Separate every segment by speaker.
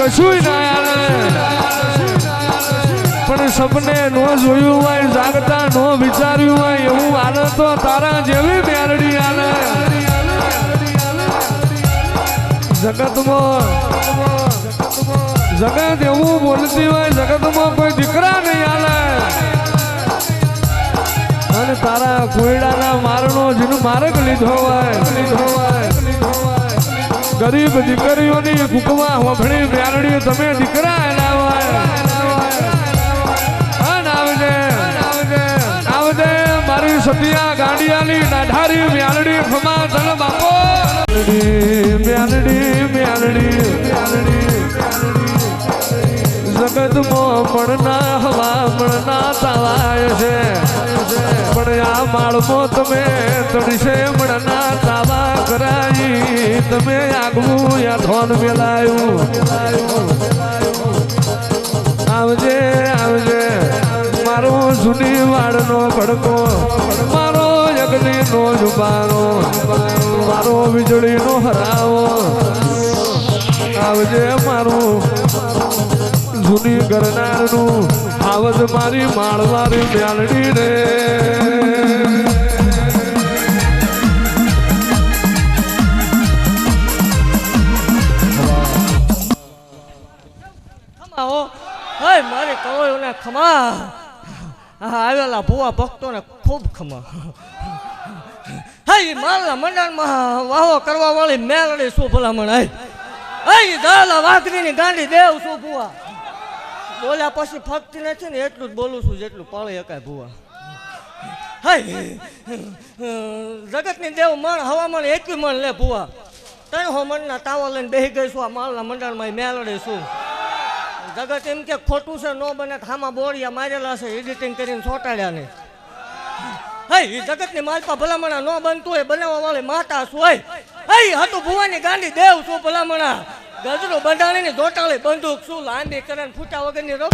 Speaker 1: કશું ના આલે પણ સપને નો જોયું હોય જાગતા નો વિચાર્યું હોય એવું આલે તો તારા જેવી મેરડી આલે જગતમાં જગત એવું બોલતી હોય જગતમાં કોઈ દીકરા નહીં આલે અને તારા કોયડાના મારનો જેનું માર્ગ લીધો હોય ગરીબ દીકરીઓની કુકમાં હોભળી મેરડી તમે દીકરા એના હોય આવજે મારી સતિયા ગાંડિયાની નાઢારી મેરડી ખમા ધન બાપો મેરડી જગતમાં મળના હવા મળના તાવાય છે પણ આ માળમાં તમે તડશે મળના તાવા કરાઈ તમે આગવું યા ધોન મેલાયું આવજે મારો જૂની વાડનો ભડકો મારો યજ્ઞનો જુબારો મારો વીજળીનો હરાવો આવજે મારું જૂની ગરનારનું આવજ મારી માળવારી મ્યાલડી રે
Speaker 2: મારે કરોયોને ખમા આવેલા ભુવા ભક્તોને ખૂબ ખમા હા મારા મંડળમાં વાહો કરવા વાળી મેલડી શું ભલામણ હે દાલા વાઘરીની ગાંડી દેવ શું ભુવા બોલ્યા પછી ફક્ત નથી ને એટલું જ બોલું છું જેટલું પાળી શકાય ભુવા હે જગતની દેવ મણ હવામાન એકવી મણ લે ભુવા તઈ હો મણના તાવા લઈને બેસી ગઈ છું આ માલના મંડળમાં મેલડી શું જગત એમ કે ખોટું છે નો બને હામાં બોળિયા મારેલા છે એડિટિંગ કરીને ચોટાડ્યા ને હે જગતની માલપા ભલામણા નો બનતું હોય બનાવવા વાળી માતા શું હોય હે હતું ભુવાની ગાંડી દેવ શું ભલામણા ગજરો બંધાણીની જોટાળી બંદૂક શું લાંબી કરે ફૂટા વગરની રોક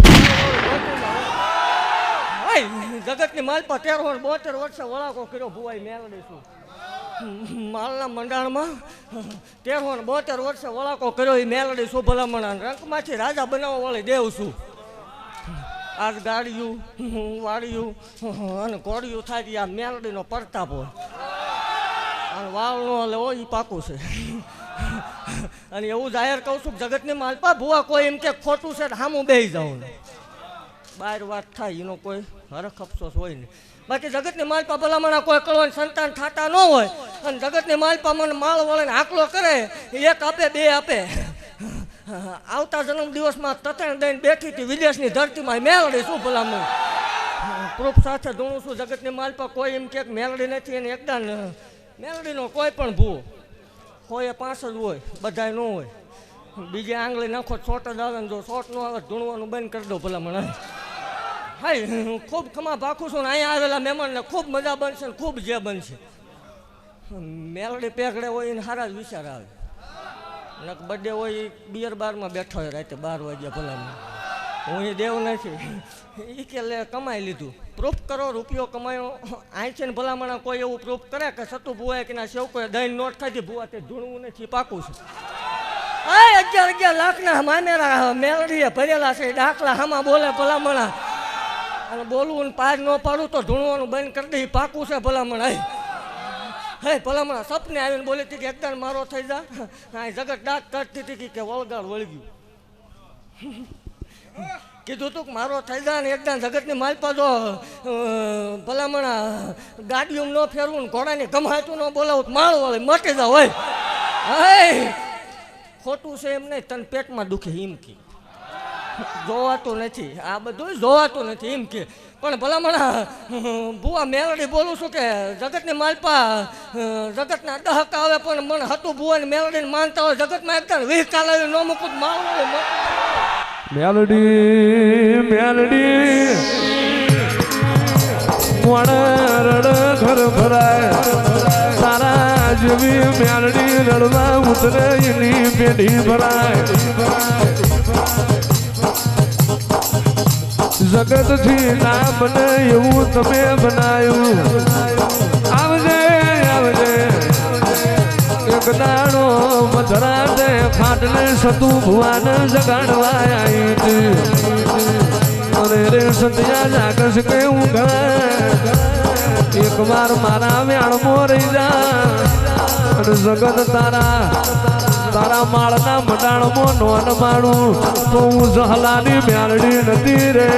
Speaker 2: જગતની માલપા 13-72 વર્ષે વળાકો કર્યો ભુવાઈ મેલડી શું માલના મંડાણમાં 13-72 વર્ષે વળાકો કર્યો એ મેલડી શું ભલામણા રંગમાંથી રાજા બનાવવા વાળી દેવ શું આજ ગાડિયું વાડિયું અને કોડિયું થાય આ મેલડીનો પ્રતાપ હોય અને વાળનો લેવો એ પાકું છે અને એવું જાહેર કહું છું જગતની માલપા ભુવા કોઈ એમ કે ખોટું છે હામું બેસી જાઉં ને બહાર વાત થાય એનો કોઈ હરખ અફસોસ હોય નહીં બાકી જગતની માલપા ભલામણા કોઈ કળવાની સંતાન થતા ન હોય અને જગતની માલપા મને માળ વળીને આકલો કરે એક આપે બે આપે આવતા જન્મ દિવસમાં તતણ દઈને બેઠી હતી વિદેશની ધરતીમાં મેલડી શું ભલામણ પ્રૂફ સાથે ધૂણું છું જગતની માલપા કોઈ એમ કે મેલડી નથી એને એકદમ મેલડીનો કોઈ પણ ભૂવો કોઈ 5 જ હોય બધાય ન હોય બીજે આંગળી નાખો શોટ જ આવે ને જો શોટ ન આવે ધૂણવાનું બંધ કરી દો ભલામણ હાય ખૂબ ખમા ભાખું છું ને અહીંયા આવેલા મહેમાનને ખૂબ મજા બનશે ને ખૂબ જે બનશે મેલડી પેકડે હોય એને સારા જ વિચાર આવે નક બર્થડે હોય બિયર બારમાં બેઠો હોય રાતે 12 વાગ્યા ભલામણ હું એ દેવ નથી એ કે લે કમાઈ લીધું પ્રૂફ કરો રૂપિયો કમાયો અહીં છે ને ભલામણા કોઈ એવું પ્રૂફ કરે કે સતુ ભુવાએ કે ના સેવકોએ દહીં નોટ ખાધી ભુવા તે ધૂણવું નથી પાકું છે 11 લાખના મામેરા મેલડીએ ભરેલા છે દાખલા હામાં બોલે ભલામણા અને બોલવું ને પાર ન પાડું તો ધૂણવાનું બંધ કરી દે પાકું છે ભલામણ હે ભલામણા સપને આવીને બોલી હતી કે એકદમ મારો થઈ જા જગત દાંત કાઢતી હતી કે વળગાડ વળગ્યું કીધું તું મારો થઈ જાય ને એકદમ જગતની માલપા જો ભલામણા ગાડીઓ ન ફેરવું ને ઘોડાની ગમાતું ન બોલાવું માળ વાળી મટી જાવ હોય હે ખોટું છે એમ નહીં તને પેટમાં દુખે એમ કે જોવાતું નથી આ બધું જોવાતું નથી એમ કે પણ ભલામણા ભુવા મેલડી બોલું છું કે જગતની માલપા જગતના દહક આવે પણ મને હતું ભુવાની મેલડીને માનતા હોય જગતમાં એકદમ વિહકાલ આવી ન મૂકું માળ
Speaker 1: મેલડી રડ ઘર ભરાય તારા જેવી મેલડી રડવા ઉતરે એની પેઢી ભરાય જગતથી ના બને એવું તમે બનાવ્યું આવજે એક દાડો મધરાતે ફાટ લાડલે સતું ભુવાન જગાડવા આવી હતી અરે રે સત્યા જાગસ કે ઊંઘા એક વાર મારા વ્યાણમાં રહી જા અને જગત તારા માળના મંડાણમાં નોન માણું તો હું જહલાની મ્યાલડી નથી રે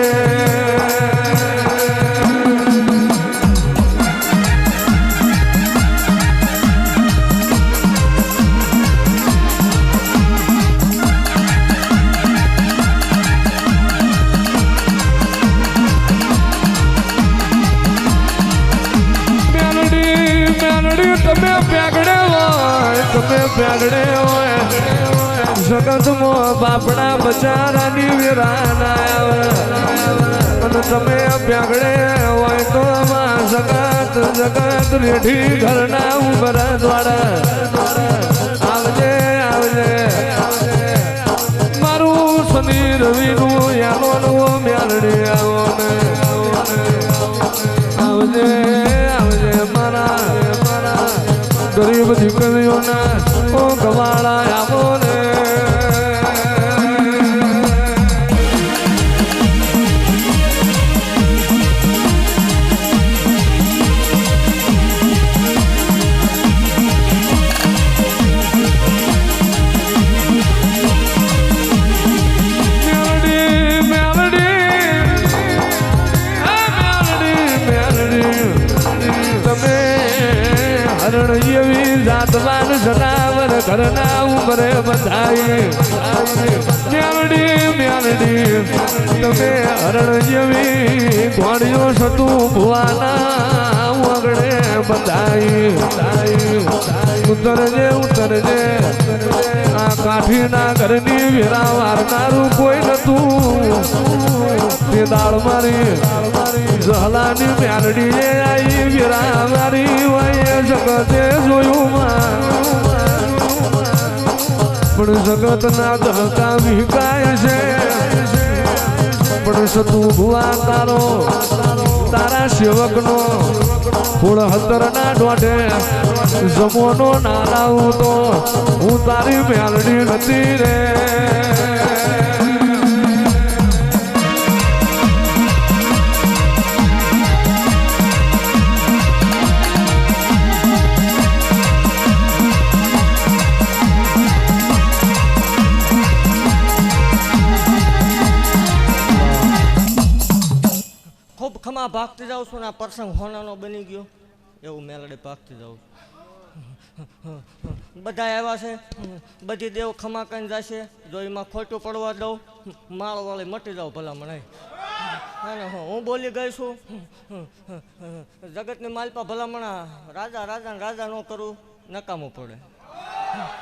Speaker 1: તમે પ્યાગડે હોય જગતમાં બાપડા બચારાની વિરાના આવે અને તમે પ્યાગડે હોય તો જગત રેઠી ઘરના ઉભરા દ્વારા આવજે મારું શનિ રવિનું યાનો મ્યાલડે આવો ને આવજે મારા ગરીબ દીકરીઓના ઓ ગવાળા આવો ને જાતવાન જનાવર ઘરના ઉમરે બધાઈ મ્યાલડી તમે હરણ જેવી ઘોડીઓ સતું ભુવાના વગડે બધાઈ ઉતરજે આ કાઠીના ઘરની વેરા વારનારું કોઈ નતું તે દાળ મારી જહલાની મ્યાલડીએ આવી વેરા મારી હોય જગતે જોયું પણ જગત ના દહકા વિકાય છે પણ સતું ભુવા તારા સેવકનો ફૂળ હતર ના ડોઢે જમોનો ના લાવું તો હું તારી મ્યાલડી નથી રે
Speaker 2: ખમા ભાગતી જાઉં છું ને આ પ્રસંગ હોનાનો બની ગયો એવું મેલડે ભાગતી જાઉં બધા આવ્યા છે બધી દેવ ખમા કરીને જશે જો એમાં ખોટું પડવા દઉં માળ વાળી મટી જાઉં ભલા મને હું બોલી ગઈ છું જગતની માલપા ભલામણા રાજા ન કરું નકામું પડે